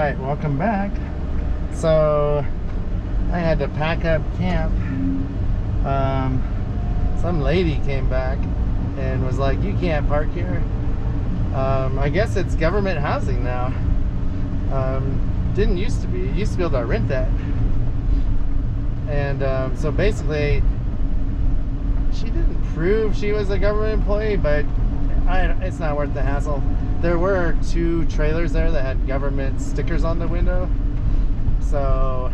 Alright, welcome back. So I had to pack up camp. Some lady came back and was like, you can't park here. I guess it's government housing now. Didn't used to be. You used to be able to rent that. And so basically she didn't prove she was a government employee, but it's not worth the hassle. There were 2 trailers there that had government stickers on the window, so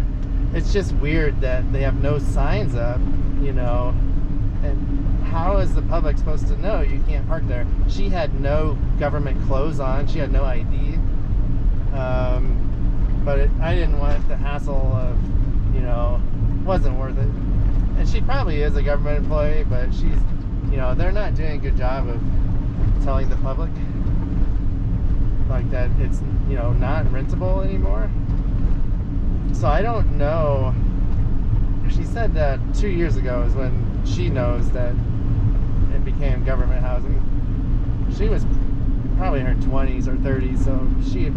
it's just weird that they have no signs up, you know. And how is the public supposed to know you can't park there? She had no government clothes on, she had no ID, but I didn't want the hassle of, you know, wasn't worth it. And she probably is a government employee, but she's, you know, they're not doing a good job of telling the public like that it's, you know, not rentable anymore. So I don't know. She said that 2 years ago is when she knows that it became government housing. She was probably in her 20s or 30s, so she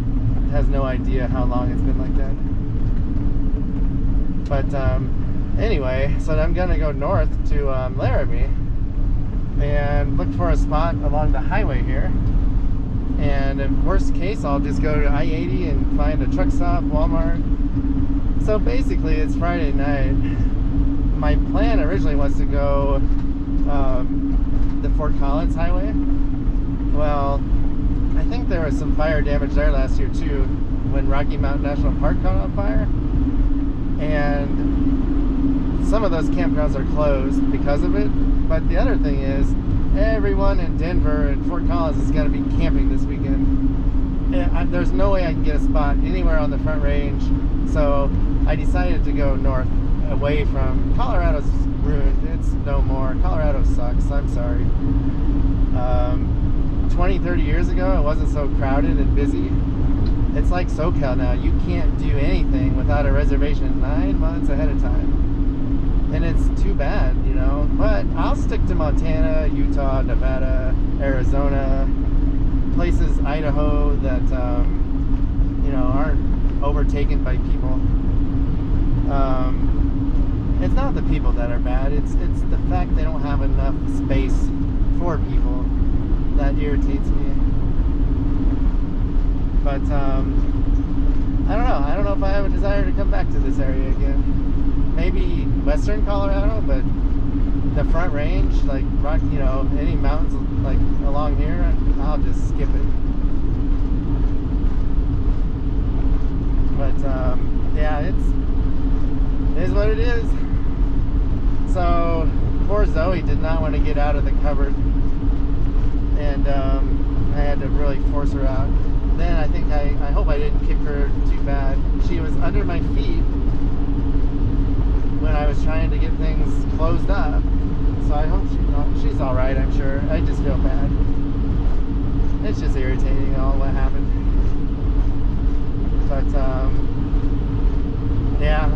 has no idea how long it's been like that. But anyway, so I'm gonna go north to Laramie and look for a spot along the highway here. And in worst case, I'll just go to I-80 and find a truck stop, Walmart. So basically, it's Friday night. My plan originally was to go the Fort Collins Highway. Well, I think there was some fire damage there last year too, when Rocky Mountain National Park caught on fire. And some of those campgrounds are closed because of it. But the other thing is, everyone in Denver and Fort Collins is going to be camping this weekend. And there's no way I can get a spot anywhere on the Front Range. So I decided to go north, away from Colorado's ruined. It's no more. Colorado sucks. I'm sorry. 20, 30 years ago, it wasn't so crowded and busy. It's like SoCal now. You can't do anything without a reservation 9 months ahead of time. And it's too bad, you know. But I'll stick to Montana, Utah, Nevada, Arizona, places, Idaho, that, you know, aren't overtaken by people. It's not the people that are bad. It's the fact they don't have enough space for people that irritates me. But I don't know. I don't know if I have a desire to come back to this area again. Maybe western Colorado, but the Front Range, like, you know, any mountains like along here, I'll just skip it. But yeah, it is what it is. So poor Zoe did not want to get out of the cupboard, and I had to really force her out. Then I think I hope I didn't kick her too bad. She was under my feet when I was trying to get things closed up. So I hope she's all right, I'm sure. I just feel bad. It's just irritating all what happened. But yeah,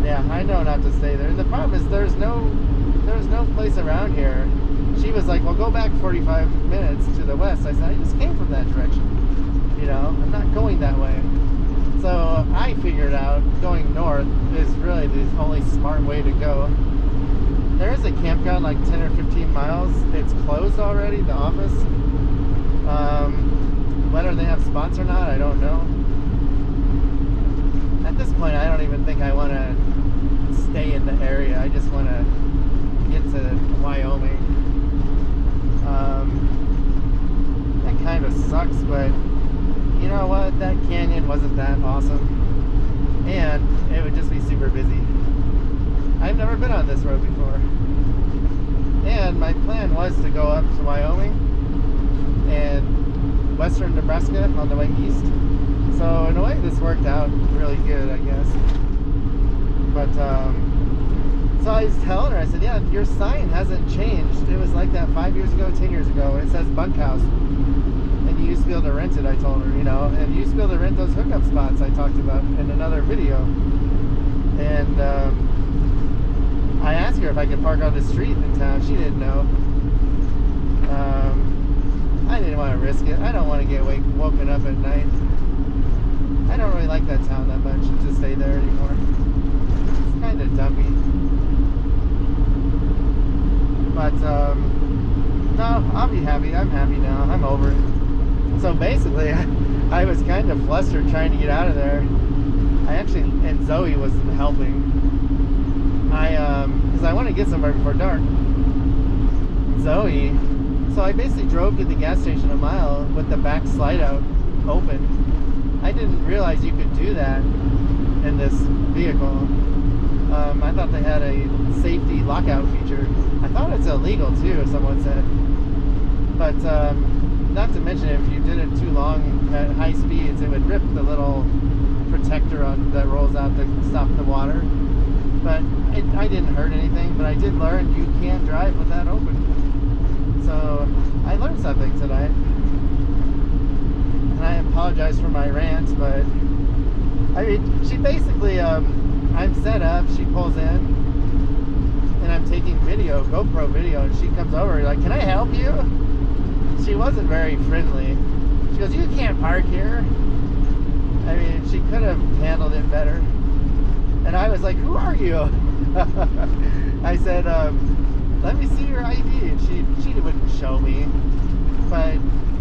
yeah, I know not to stay there. And the problem is there's no place around here. She was like, well, go back 45 minutes to the west. I said, I just came from that direction. You know, I'm not going that way. So I figured out going north is really the only smart way to go. There is a campground like 10 or 15 miles. It's closed already, the office. Whether they have spots or not, I don't know. At this point, I don't even think I want to stay in the area. I just want to get to Wyoming. That kind of sucks, but you know what? That canyon wasn't that awesome, and it would just be super busy. I've never been on this road before, and my plan was to go up to Wyoming and western Nebraska on the way east. So in a way, this worked out really good, I guess. But so I was telling her, I said, yeah, your sign hasn't changed. It was like that 5 years ago, 10 years ago. It says bunkhouse. And you used to be able to rent it, I told her, you know. And you used to be able to rent those hookup spots I talked about in another video. And I asked her if I could park on the street in town. She didn't know. I didn't want to risk it. I don't want to get woken up at night. I don't really like that town that much to stay there anymore. It's kind of dumpy. But no, I'll be happy. I'm happy now. I'm over it. So basically, I was kind of flustered trying to get out of there. And Zoe was helping. Because I want to get somewhere before dark. Zoe, so I basically drove to the gas station a mile with the back slide out open. I didn't realize you could do that in this vehicle. I thought they had a safety lockout feature. I thought it's illegal too, someone said. But not to mention, if you did it too long at high speeds, it would rip the little protector that rolls out to stop the water. But I didn't hurt anything, but I did learn you can't drive with that open. So I learned something tonight. And I apologize for my rant, but I mean, she basically, I'm set up, she pulls in, and I'm taking video, GoPro video, and she comes over, like, can I help you? She wasn't very friendly. She goes, you can't park here. I mean, she could have handled it better. And I was like, who are you? I said, let me see your ID. And she wouldn't show me. But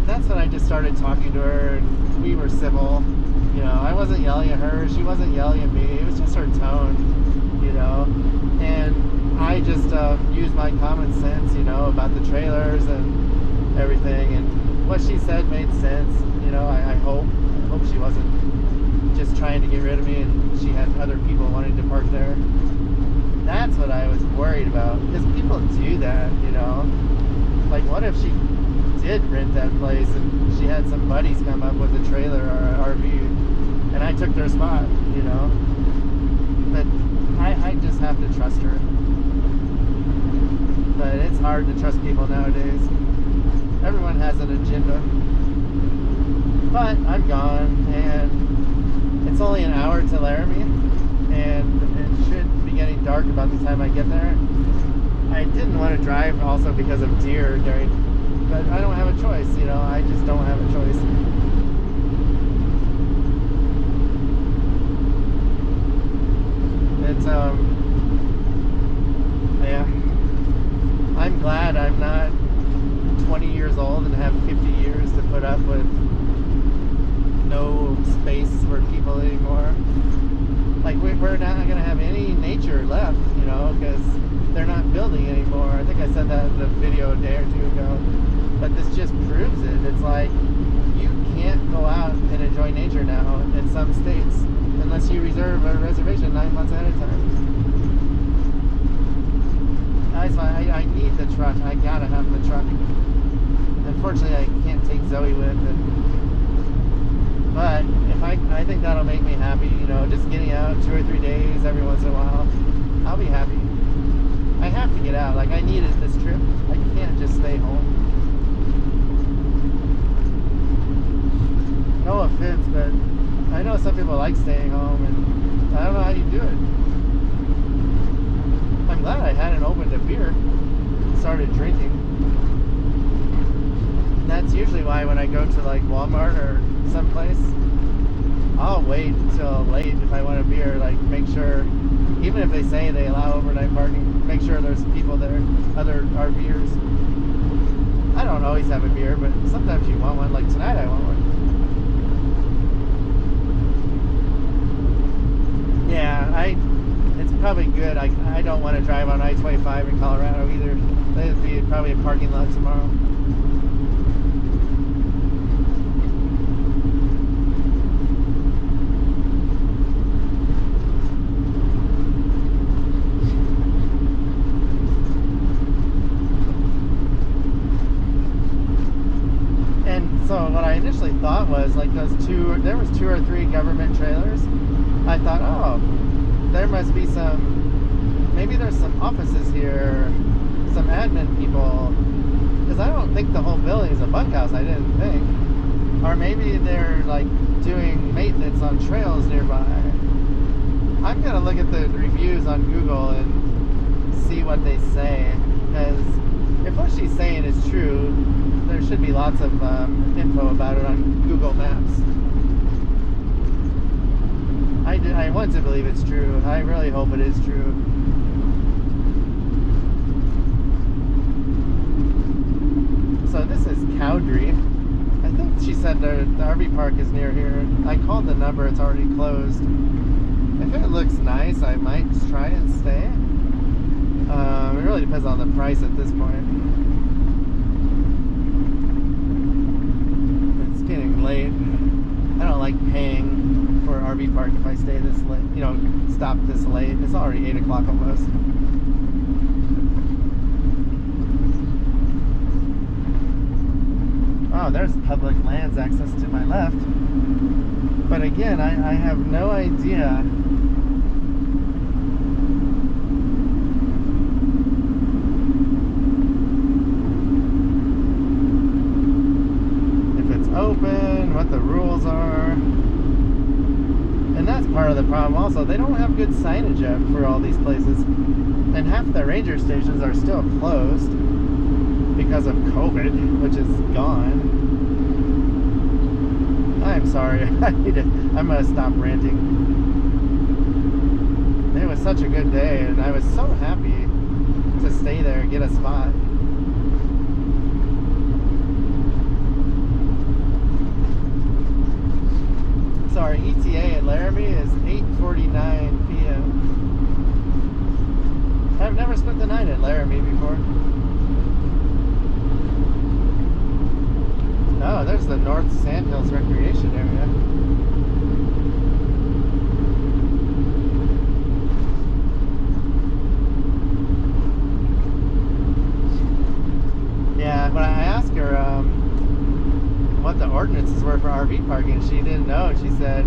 that's when I just started talking to her, and we were civil. You know, I wasn't yelling at her. She wasn't yelling at me. It was just her tone, you know. And I just used my common sense, you know, about the trailers and everything. And what she said made sense. You know, I hope she wasn't just trying to get rid of me and she had other people wanting to park there. That's what I was worried about, because people do that, you know. Like, what if she did rent that place and she had some buddies come up with a trailer or an RV and I took their spot, you know. But I just have to trust her. But it's hard to trust people nowadays. Everyone has an agenda. But I'm gone, and it's only an hour to Laramie, and it should be getting dark about the time I get there. I didn't want to drive also because of deer but I don't have a choice, you know. I just don't have a choice. It's yeah. I'm glad I'm not 20 years old and have 50 years to put up with no space for people anymore. Like, we're not going to have any nature left, you know, because they're not building anymore. I think I said that in the video a day or two ago. But this just proves it. It's like, you can't go out and enjoy nature now in some states unless you reserve a reservation 9 months ahead of time. I need the truck. I gotta have the truck. Unfortunately, I can't take Zoe with it. But if I think that'll make me happy, you know, just getting out 2 or 3 days every once in a while. I'll be happy. I have to get out. Like, I needed this trip. I can't just stay home. No offense, but I know some people like staying home, and I don't know how you do it. I'm glad I hadn't opened a beer and started drinking. And that's usually why when I go to like Walmart or someplace, I'll wait until late if I want a beer. Like, make sure, even if they say they allow overnight parking, make sure there's people there, other RVers. I don't always have a beer, but sometimes you want one. Like tonight I want one. Yeah, it's probably good. I don't want to drive on I-25 in Colorado either. There'd be probably a parking lot tomorrow. And so what I initially thought was, like, there was 2 or 3 government trailers. I thought, oh, there must be maybe there's some offices here, some admin people, because I don't think the whole building is a bunkhouse, I didn't think. Or maybe they're like doing maintenance on trails nearby. I'm gonna look at the reviews on Google and see what they say, because if what she's saying is true, there should be lots of info about it on Google Maps. I want to believe it's true. I really hope it is true. So this is Cowdrey. I think she said the RV park is near here. I called the number, it's already closed. If it looks nice, I might try and stay. It really depends on the price at this point. It's getting late. I don't like paying for an RV park if I stay this late, you know, stop this late. It's already 8 o'clock almost. Oh, there's public lands access to my left. But again, I have no idea if it's open, what the rules are. And that's part of the problem also. They don't have good signage up for all these places. And half the ranger stations are still closed because of COVID, which is gone. I'm sorry. I'm gonna stop ranting. It was such a good day, and I was so happy to stay there and get a spot. So our ETA at Laramie is 8:49 p.m. I've never spent the night at Laramie before. Oh, there's the North Sandhills Recreation Area. Yeah, when I asked her what the ordinances were for RV parking, she didn't know. She said,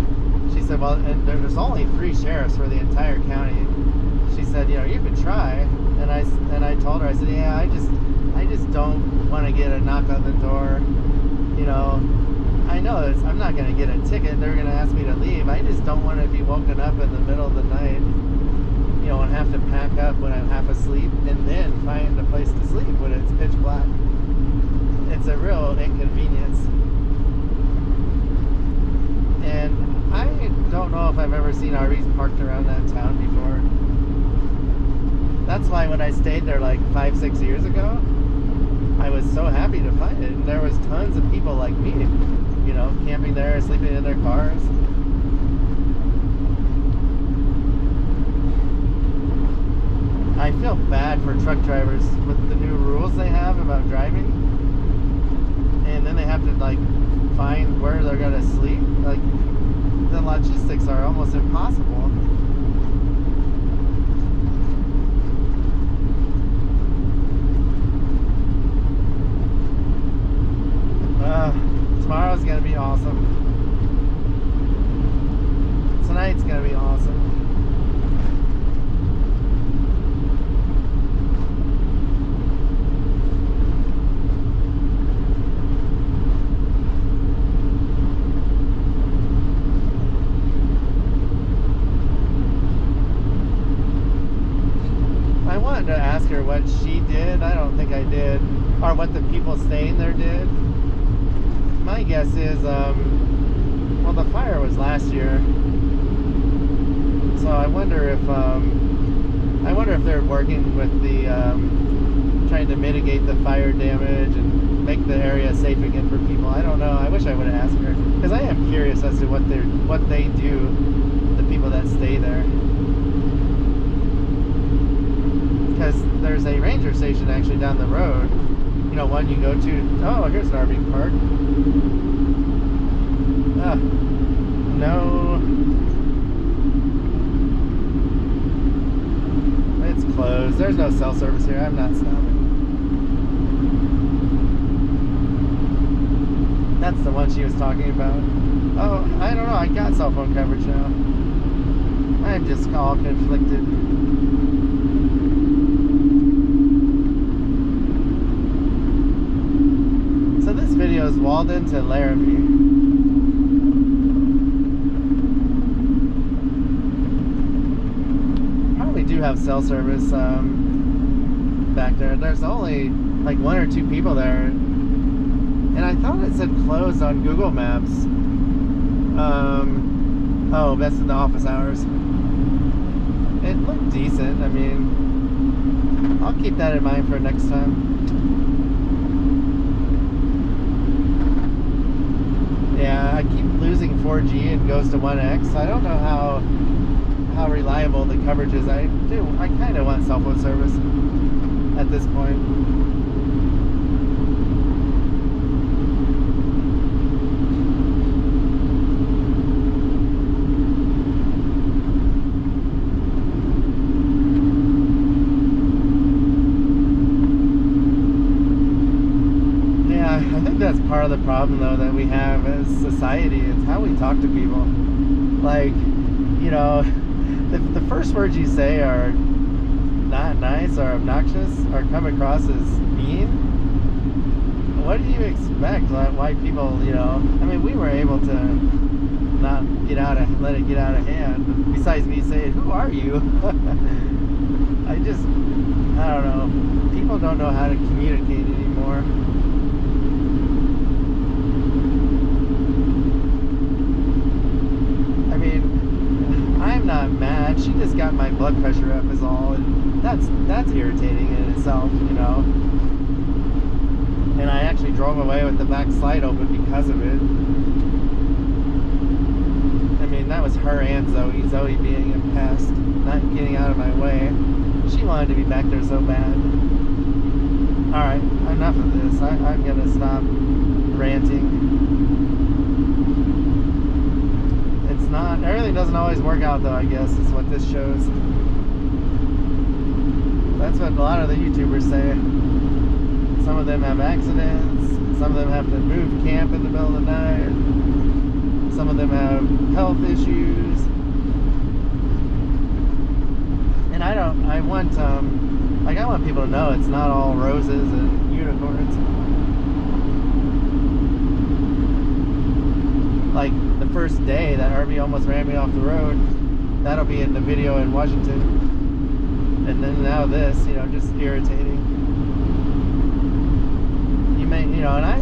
well, and there's only 3 sheriffs for the entire county. She said, you know, you could try. And I told her, I said, yeah, I just don't want to get a knock on the door. You know, I know I'm not going to get a ticket. They're going to ask me to leave. I just don't want to be woken up in the middle of the night, you know, and have to pack up when I'm half asleep and then find a place to sleep when it's pitch black. It's a real inconvenience. And I don't know if I've ever seen RVs parked around that town before. That's why when I stayed there like 5-6 years ago, I was so happy to find it. And there was tons of people like me, you know, camping there, sleeping in their cars. I feel bad for truck drivers with the new rules they have about driving. And then they have to like find where they're gonna sleep. Like the logistics are almost impossible. Tomorrow's gonna be awesome. Tonight's gonna be awesome. I wanted to ask her what she did. I don't think I did. Or what the people staying there did. My guess is, well, the fire was last year, so I wonder if they're working with the trying to mitigate the fire damage and make the area safe again for people. I don't know. I wish I would have asked her, because I am curious as to what they do, the people that stay there. Because there's a ranger station actually down the road. You know, one you go to. Oh, here's an RV park. No. It's closed. There's no cell service here. I'm not stopping. That's the one she was talking about. Oh, I don't know. I got cell phone coverage now. I'm just all conflicted. So this video is Walden to Laramie. Probably do have cell service back there. There's only like 1 or 2 people there. said closed on Google Maps. Oh, that's in the office hours. It looked decent. I mean, I'll keep that in mind for next time. Yeah, I keep losing 4G and goes to 1X. I don't know how reliable the coverage is. I kind of want cell phone service at this point. That's part of the problem though that we have as society. It's how we talk to people. Like, you know, the first words you say are not nice or obnoxious or come across as mean. What do you expect? Why people, you know, I mean, we were able to not let it get out of hand. Besides me saying, who are you? I don't know. People don't know how to communicate anymore. I'm not mad. She just got my blood pressure up is all, and that's irritating in itself, you know. And I actually drove away with the back slide open because of it. I mean, that was her and Zoe. Zoe being a pest, not getting out of my way. She wanted to be back there so bad. Alright, enough of this. I'm gonna stop ranting. Everything doesn't always work out though, I guess, is what this shows. That's what a lot of the YouTubers say. Some of them have accidents, some of them have to move camp in the middle of the night, some of them have health issues. And I want people to know it's not all roses and unicorns. Like the first day that RV almost ran me off the road, that'll be in the video in Washington. And then now this, you know, just irritating. And I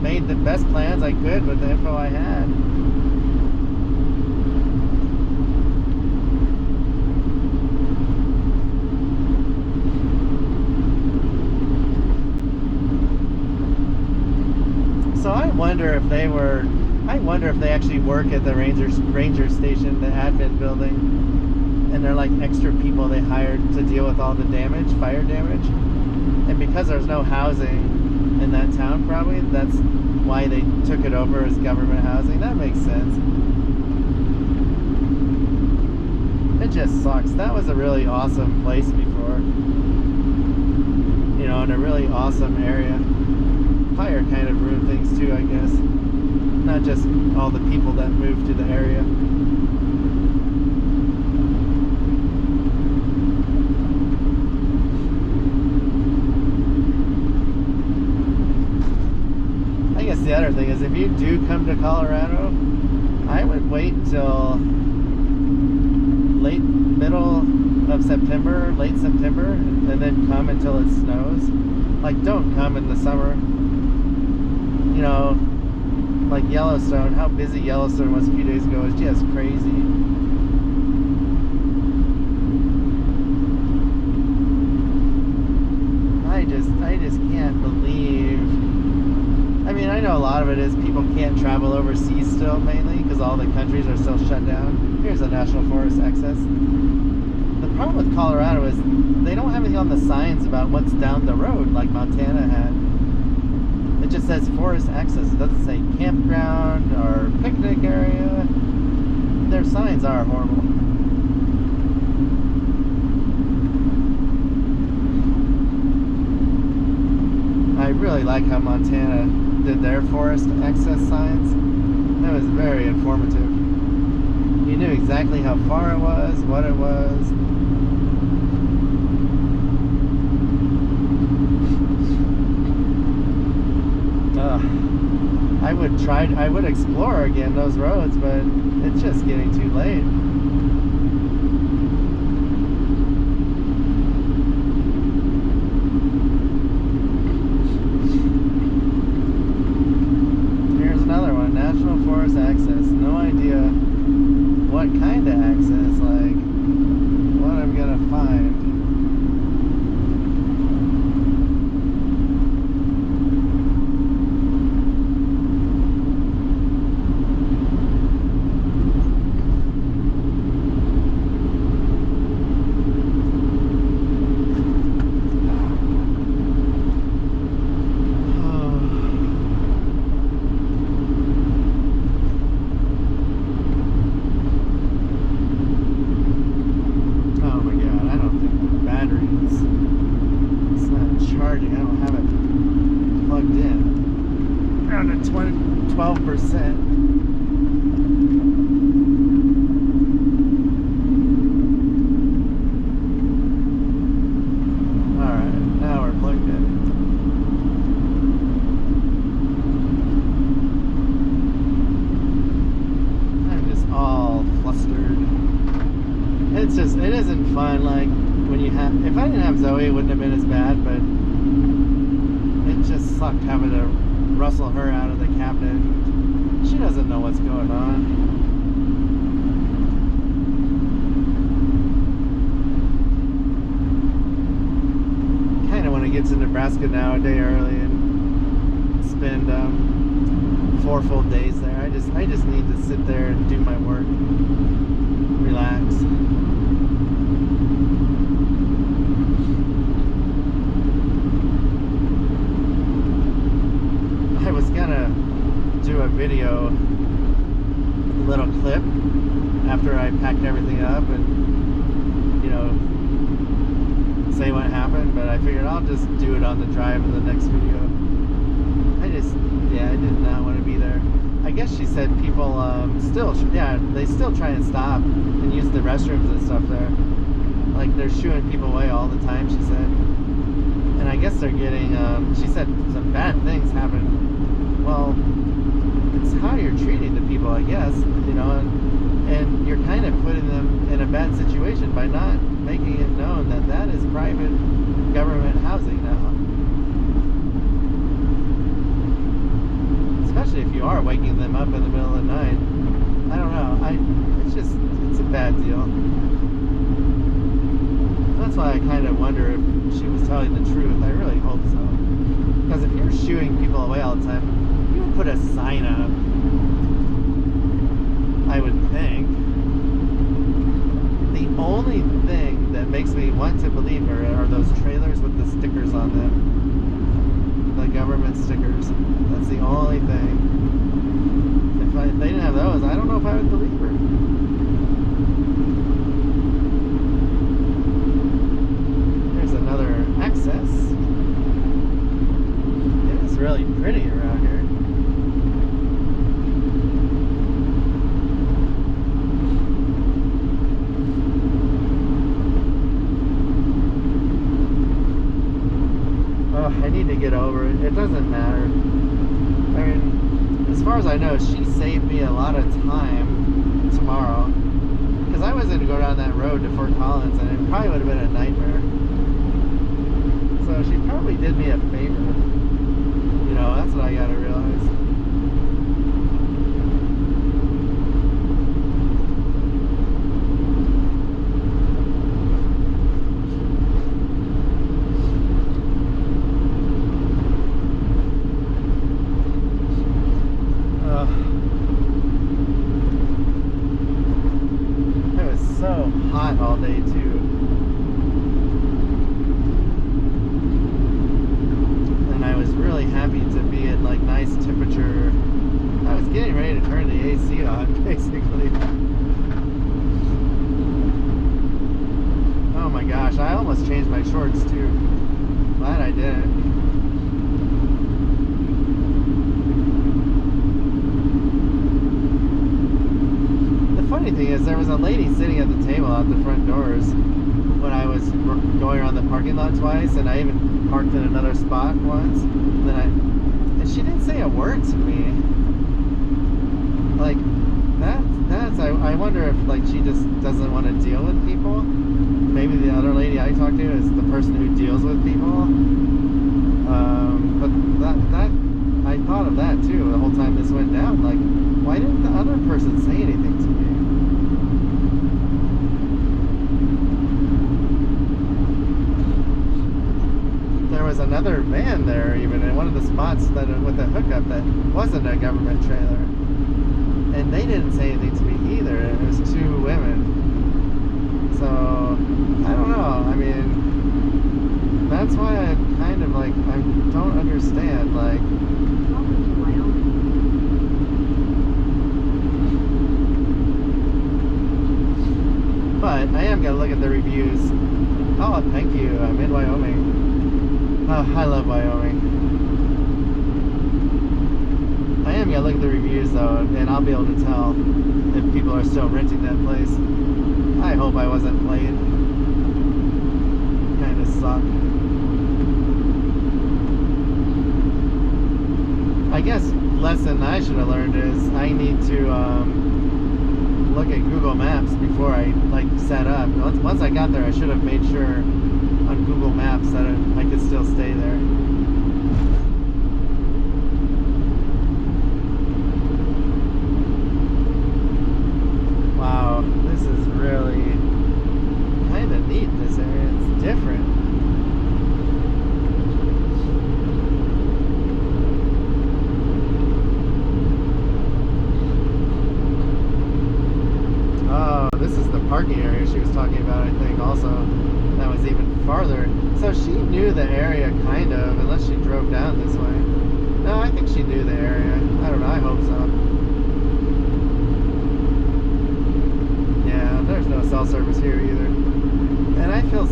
made the best plans I could with the info I had. So I wonder if they actually work at the ranger station, the admin building, and they're like extra people they hired to deal with all the damage, fire damage. And because there's no housing in that town, probably that's why they took it over as government housing. That makes sense. It just sucks. That was a really awesome place before, you know, in a really awesome area. Fire kind of ruined things too, I guess. Not just all the people that moved to the area. I guess the other thing is, if you do come to Colorado, I would wait till late September, and then come until it snows. Like, don't come in the summer. You know, like Yellowstone, how busy Yellowstone was a few days ago is just crazy. I just can't believe. I mean, I know a lot of it is people can't travel overseas still, mainly because all the countries are still shut down. Here's a national forest access. The problem with Colorado is they don't have anything on the signs about what's down the road like Montana had. It just says forest access. It doesn't say campground or picnic area. Their signs are horrible. I really like how Montana did their forest access signs. That was very informative. You knew exactly how far it was, what it was. I would explore again those roads, but it's just getting too late. 12%. Alright, now we're plugged in. I'm just all flustered. It isn't fun, like, when you have, if I didn't have Zoe, it wouldn't have been as bad, but it just sucked having to rustle her out of the cabinet. She doesn't know what's going on. Kind of want to get to Nebraska now a day early and spend 4 full days there. I just need to sit there and do my work, relax. I was gonna do a video, little clip after I packed everything up and, you know, say what happened, but I figured I'll just do it on the drive in the next video. I did not want to be there. I guess she said people they still try and stop and use the restrooms and stuff there. Like, they're shooing people away all the time, she said. And I guess they're getting, she said some bad things happen. Well, it's how you're treating the people, I guess, you know, and you're kind of putting them in a bad situation by not making it known that that is private government housing now. Especially if you are waking them up in the middle of the night. I don't know. It's a bad deal. That's why I kind of wonder if she was telling the truth. I really hope so. Because if you're shooing people away all the time, you would put a sign up, I would think. The only thing that makes me want to believe her are those trailers with the stickers on them. The government stickers. That's the only thing. If they didn't have those, I don't know if I would believe her. There's another access. It is really pretty around here. I need to get over it. It doesn't matter. I mean, as far as I know, she saved me a lot of time tomorrow. Because I was going to go down that road to Fort Collins, and it probably would have been a nightmare. So she probably did me a favor. You know, that's what I got to realize. Hot all day too, and I was really happy to be at like nice temperature. I was getting ready to turn the AC on basically. Oh my gosh, I almost changed my shorts too. Glad I didn't. Funny thing is, there was a lady sitting at the table out the front doors when I was going around the parking lot twice, and I even parked in another spot once. And she didn't say a word to me. Like I wonder if like she just doesn't want to deal with people. Maybe the other lady I talked to is the person who deals with people. But that I thought of that too the whole time this went down. Like, why didn't the other person say anything to me? There was another van there even in one of the spots that with a hookup that wasn't a government trailer, and they didn't say anything to me either. It was 2 women. So I don't know. I mean, that's why I kind of like I don't understand. Like, Welcome to Wyoming. but I am gonna look at the reviews. Oh, thank you. I'm in Wyoming. Oh, I love Wyoming. I and I'll be able to tell if people are still renting that place. I hope I wasn't played. Kind of suck. I guess lesson I should have learned is I need to look at Google Maps before I set up. Once I got there, I should have made sure on Google Maps that I could still stay there. Wow, this is really kind of neat, this area. It's different. Oh, this is the parking area she was talking about, I think, also. That was even farther. So she knew the area, kind of, unless she drove down this way. No, I think she knew the area. I don't know, I hope so. Yeah, there's no cell service here either. And I felt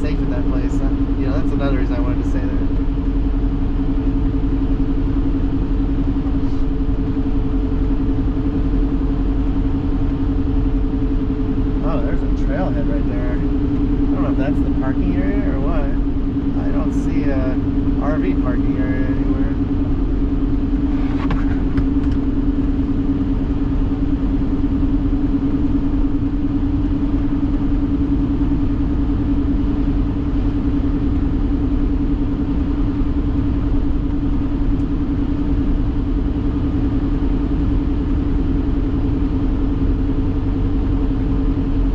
safe in that place. You know, that's another reason I wanted to stay there. Oh, there's a trailhead right there. I don't know if that's the parking area or what. I don't see a RV parking area anywhere.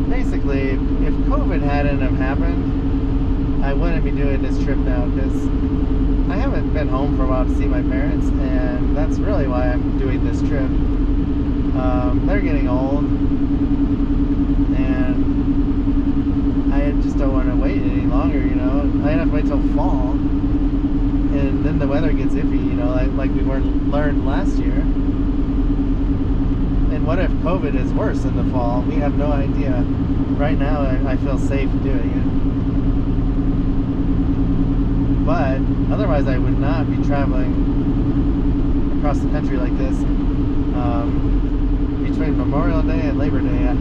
Basically, if COVID hadn't have happened, I wouldn't be doing this trip now, because I haven't been home for a while to see my parents, and that's really why I'm doing this trip. They're getting old, and I just don't want to wait any longer, you know. I have to wait till fall, and then the weather gets iffy, you know, like we learned last year. And what if COVID is worse in the fall? We have no idea. Right now, I feel safe doing it. But otherwise, I would not be traveling across the country like this between Memorial Day and Labor Day.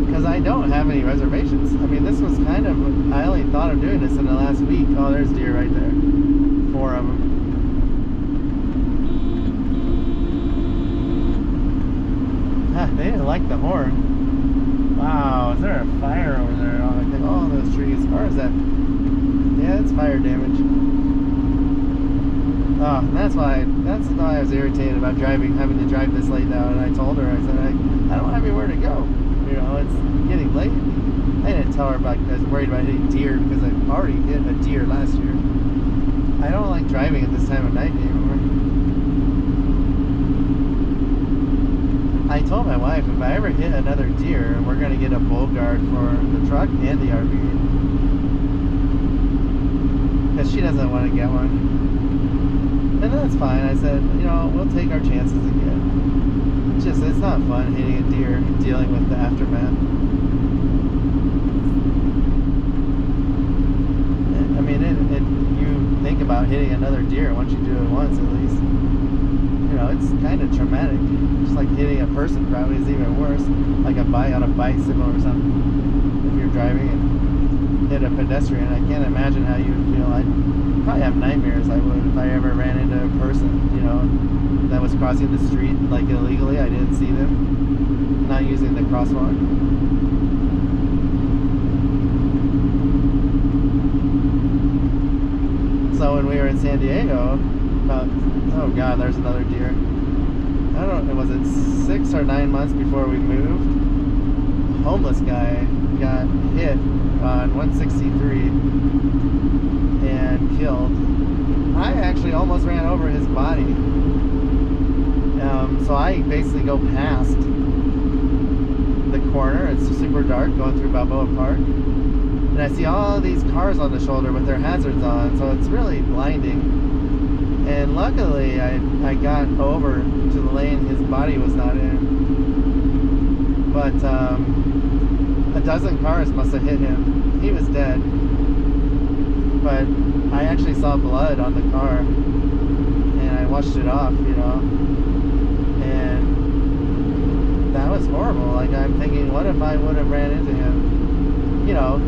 Because I don't have any reservations. I mean, this was kind of, I only thought of doing this in the last week. Oh, there's deer right there. 4 of them. They didn't like the horn. Wow, is there a fire over there? Oh, those trees. Or is that? Yeah, it's fire damage. Oh, and that's why I was irritated about having to drive this late now. And I told her, I said, I don't have anywhere to go. You know, it's getting late. I didn't tell her I was worried about hitting deer, because I already hit a deer last year. I don't like driving at this time of night anymore. I told my wife, if I ever hit another deer, we're going to get a bull guard for the truck and the RV. Because she doesn't want to get one. And that's fine. I said, you know, we'll take our chances again. It's not fun hitting a deer and dealing with the aftermath. I mean, you think about hitting another deer once you do it once at least. You know, it's kind of traumatic. Just like hitting a person probably is even worse. Like on a bicycle or something. If you're driving and hit a pedestrian, I can't imagine how you would feel. I'd probably have nightmares. I would, if I ever ran into a person, you know, that was crossing the street like illegally. I didn't see them. Not using the crosswalk. So when we were in San Diego, about, oh god, there's another deer. I don't know, was it 6 or 9 months before we moved? A homeless guy got hit on 163 and killed. I actually almost ran over his body. So I basically go past the corner. It's super dark going through Balboa Park. And I see all these cars on the shoulder with their hazards on, so it's really blinding. And luckily, I got over to the lane his body was not in. But a dozen cars must have hit him. He was dead. But I actually saw blood on the car, and I washed it off, you know, and that was horrible. Like, I'm thinking, what if I would have ran into him? You know,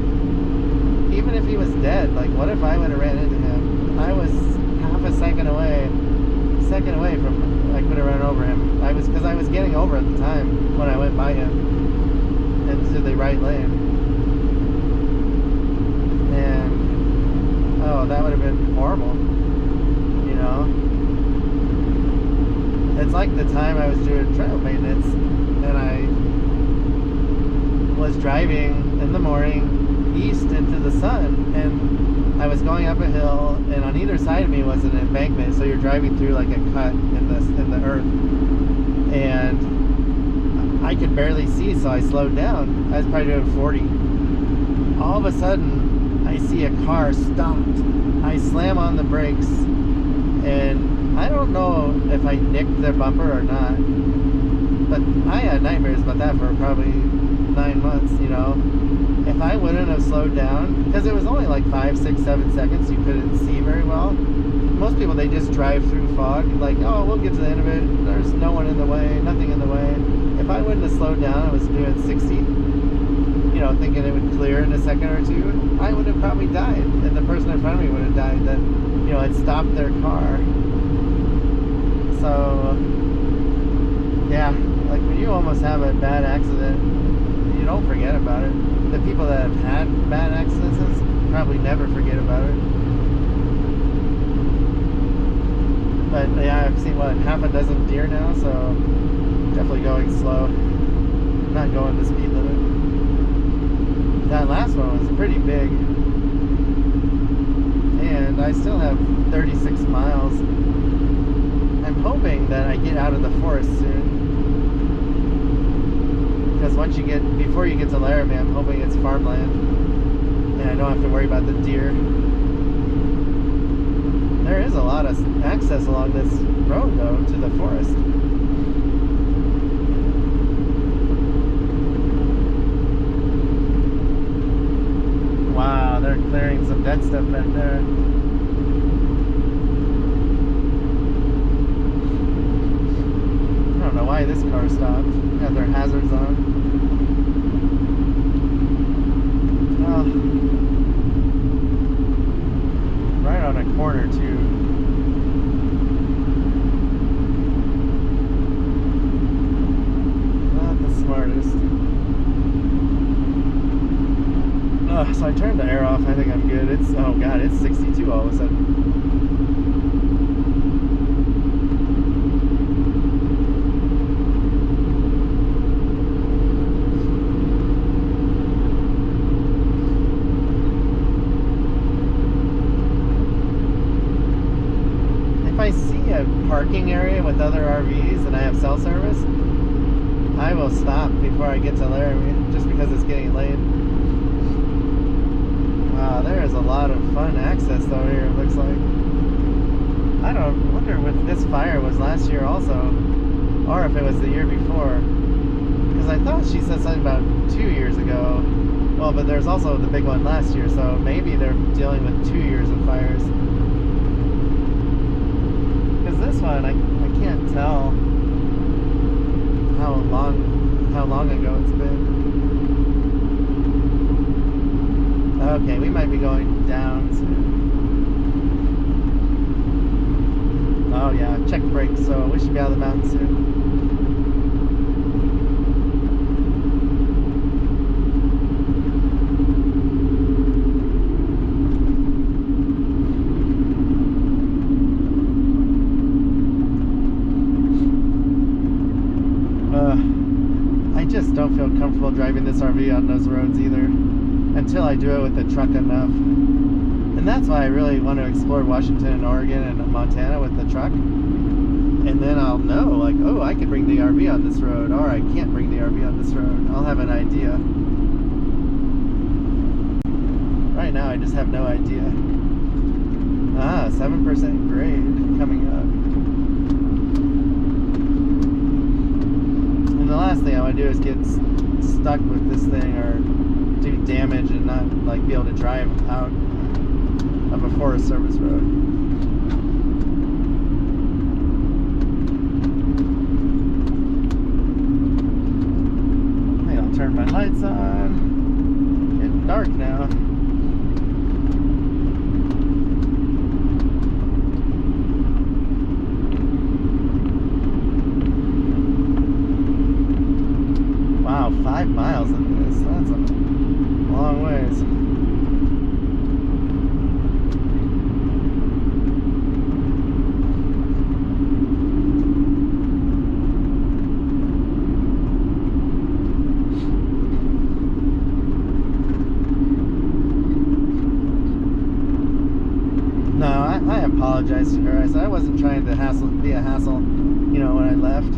even if he was dead, like, what if I would have ran into him? I was half a second away from, I could have run over him. Because I was getting over at the time when I went by him into the right lane. And, oh, that would have been horrible, you know? It's like the time I was doing trail maintenance, and I was driving in the morning east into the sun, and I was going up a hill, and on either side of me was an embankment, so you're driving through like a cut in the earth, and I could barely see, so I slowed down. I was probably doing 40. All of a sudden, I see a car stopped. I slam on the brakes, and I don't know if I nicked their bumper or not, but I had nightmares about that for probably 9 months, you know. If I wouldn't have slowed down, because it was only like 5, 6, 7 seconds, you couldn't see very well. Most people, they just drive through fog, like, oh, we'll get to the end of it, there's no one in the way, nothing in the way. If I wouldn't have slowed down, I was doing 60, you know, thinking it would clear in a second or two, I would have probably died, and the person in front of me would have died that, you know, had stopped their car. So, yeah, like when you almost have a bad accident, you don't forget about it. The people that have had bad accidents probably never forget about it. But yeah, I've seen, what, half a dozen deer now, so definitely going slow. Not going the speed limit. That last one was pretty big. And I still have 36 miles. I'm hoping that I get out of the forest soon. Because before you get to Laramie, I'm hoping it's farmland, and I don't have to worry about the deer. There is a lot of access along this road, though, to the forest. Wow, they're clearing some dead stuff back there. I don't know why this car stopped. Got their hazards on. Oh. Right on a corner too. Not the smartest. Oh, so I turned the air off. I think I'm good. Oh god, it's 62 all of a sudden. Parking area with other RVs and I have cell service, I will stop before I get to Laramie, just because it's getting late. Wow, there is a lot of fun access though here, it looks like. I wonder if this fire was last year also, or if it was the year before, because I thought she said something about 2 years ago. Well, but there's also the big one last year, so maybe they're dealing with 2 years of fires. This one, I can't tell how long ago it's been. Okay, we might be going down soon. Oh yeah, check brakes, so we should be out of the mountain soon. I just don't feel comfortable driving this RV on those roads either, until I do it with the truck enough. And that's why I really want to explore Washington and Oregon and Montana with the truck. And then I'll know, like, oh, I could bring the RV on this road, or I can't bring the RV on this road. I'll have an idea. Right now, I just have no idea. Ah, 7% grade coming up. The last thing I want to do is get stuck with this thing or do damage and not like be able to drive out of a Forest Service road. I think I'll turn my lights on. Getting dark now. Wow, 5 miles into this. That's a long ways. No, I apologized to her. I said I wasn't trying to be a hassle, you know, when I left.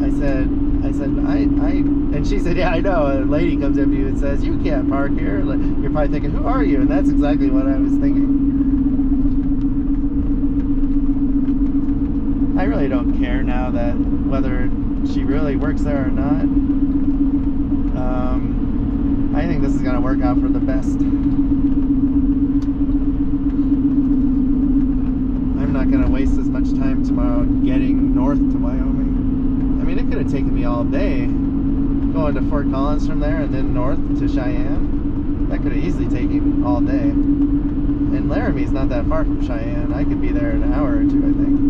I said, and she said, yeah, I know. A lady comes up to you and says, you can't park here. You're probably thinking, who are you? And that's exactly what I was thinking. I really don't care now that whether she really works there or not. I think this is going to work out for the best. I'm not going to waste as much time tomorrow getting north to Wyoming. I mean, it could have taken me all day going to Fort Collins from there and then north to Cheyenne. That could have easily taken all day. And Laramie's not that far from Cheyenne. I could be there in an hour or two, I think.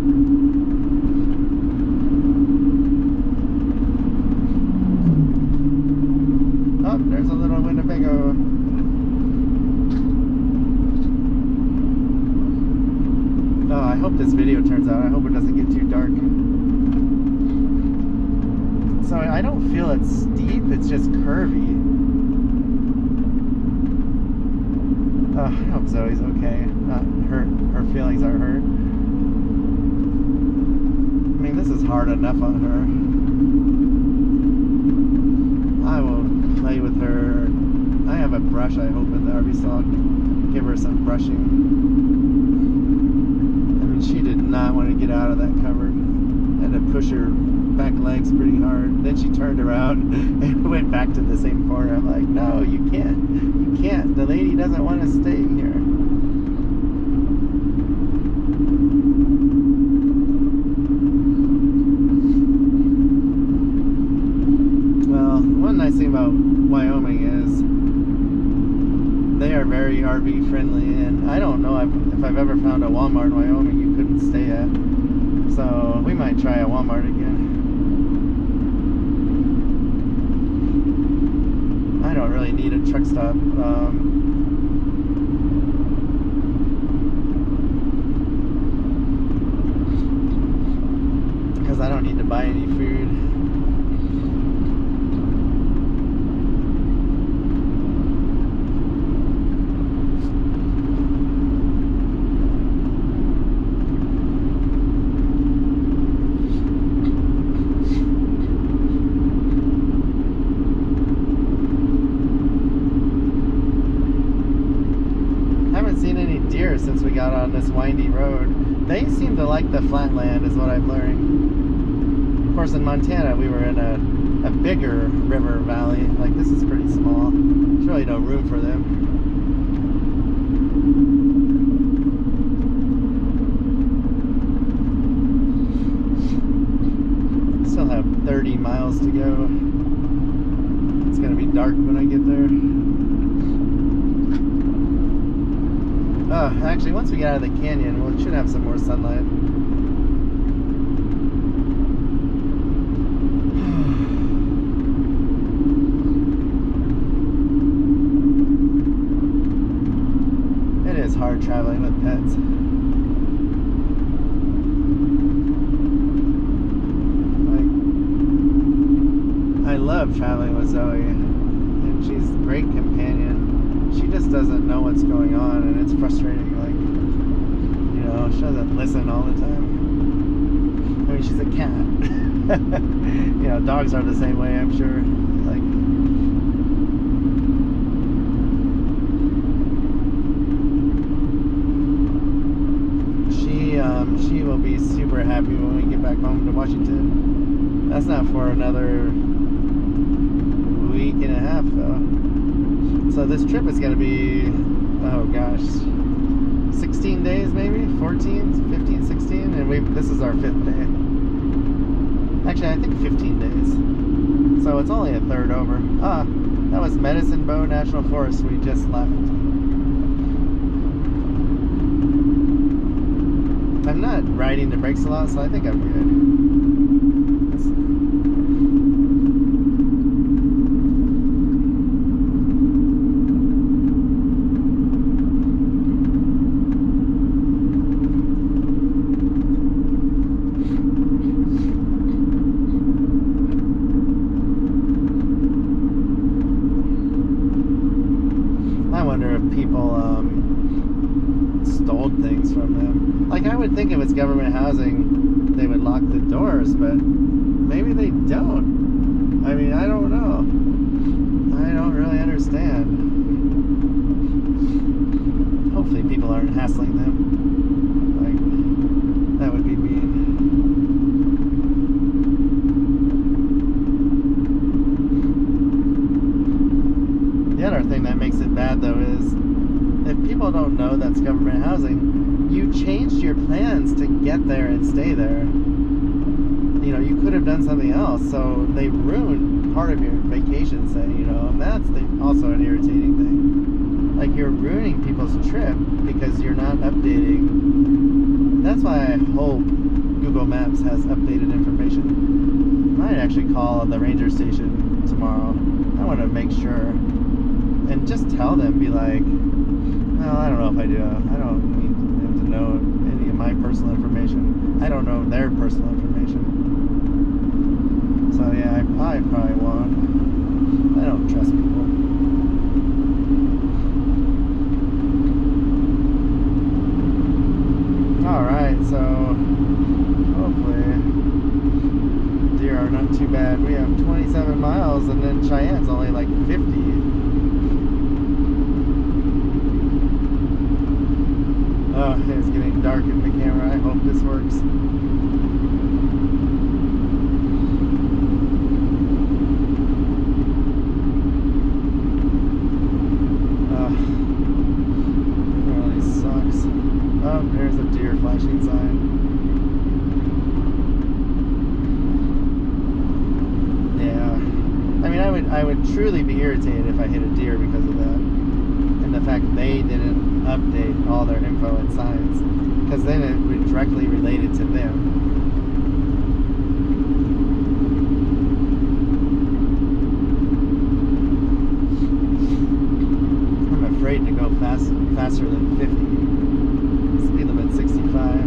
Oh, there's a little Winnebago. Oh, I hope this video turns out. I hope it doesn't get too dark. So I don't feel it's steep, it's just curvy. Oh, I hope Zoe's okay. Not hurt. Her feelings are hurt. I mean, this is hard enough on her. I will play with her. I have a brush, I hope, in the RV, so I'll give her some brushing. I mean, she did not want to get out of that cupboard. I had to push her back legs pretty hard. Then she turned around and went back to the same corner. I'm like, no, you can't. You can't. The lady doesn't want to stay here. Well, one nice thing about Wyoming is they are very RV friendly, and I don't know if I've ever found a Walmart in Wyoming you couldn't stay at. So we might try a Walmart again. I don't really need a truck stop. Because I don't need to buy any food. Since we got on this windy road, they seem to like the flat land, is what I'm learning. Of course, in Montana, we were in a bigger river valley. Like, this is pretty small. There's really no room for them. Still have 30 miles to go. It's gonna be dark when I get there. Actually, once we get out of the canyon, we should have some more sunlight. It is hard traveling with pets. Like, I love traveling with Zoe, and she's a great companion. She just doesn't know what's going on, and it's frustrating. Like, you know, she doesn't listen all the time. I mean, she's a cat. You know, dogs are the same way, I'm sure. Like, she will be super happy when we get back home to Washington. That's not for another week and a half, though. So this trip is going to be, oh gosh, 15 days maybe, 14, 15, 16, and this is our 5th day. Actually, I think 15 days. So it's only a third over. That was Medicine Bow National Forest we just left. I'm not riding the brakes a lot, so I think I'm good. I wonder if people stole things from them. Like, I would think if it's government housing, they would lock the doors, but maybe they don't. I mean, I don't know. I don't really understand. Hopefully people aren't hassling them. Like, that would be mean. The other thing that makes it bad, though, is if people don't know that's government housing, you changed your plans to get there and stay there. You know, you could have done something else, so they ruined part of your vacation stay, you know, and that's also an irritating thing. Like, you're ruining people's trip because you're not updating. That's why I hope Google Maps has updated information. I might actually call the ranger station tomorrow. I want to make sure. And just tell them, be like, well, I don't know if I do. I don't need them to know any of my personal information. I don't know their personal information. So yeah, I probably won't. I don't trust people. Alright, so hopefully deer are not too bad. We have 27 miles and then Cheyenne's only like 50. Oh, it's getting dark in the camera. I hope this works. It really sucks. Oh, there's a deer flashing sign. Yeah. I mean, I would truly be irritated if I hit a deer because of that. And the fact they didn't update all their info and signs, because then it would directly related to them. I'm afraid to go faster than 50. Speed limit 65.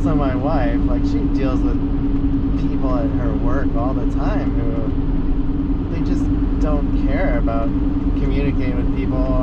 So my wife, like, she deals with people at her work all the time who they just don't care about communicating with people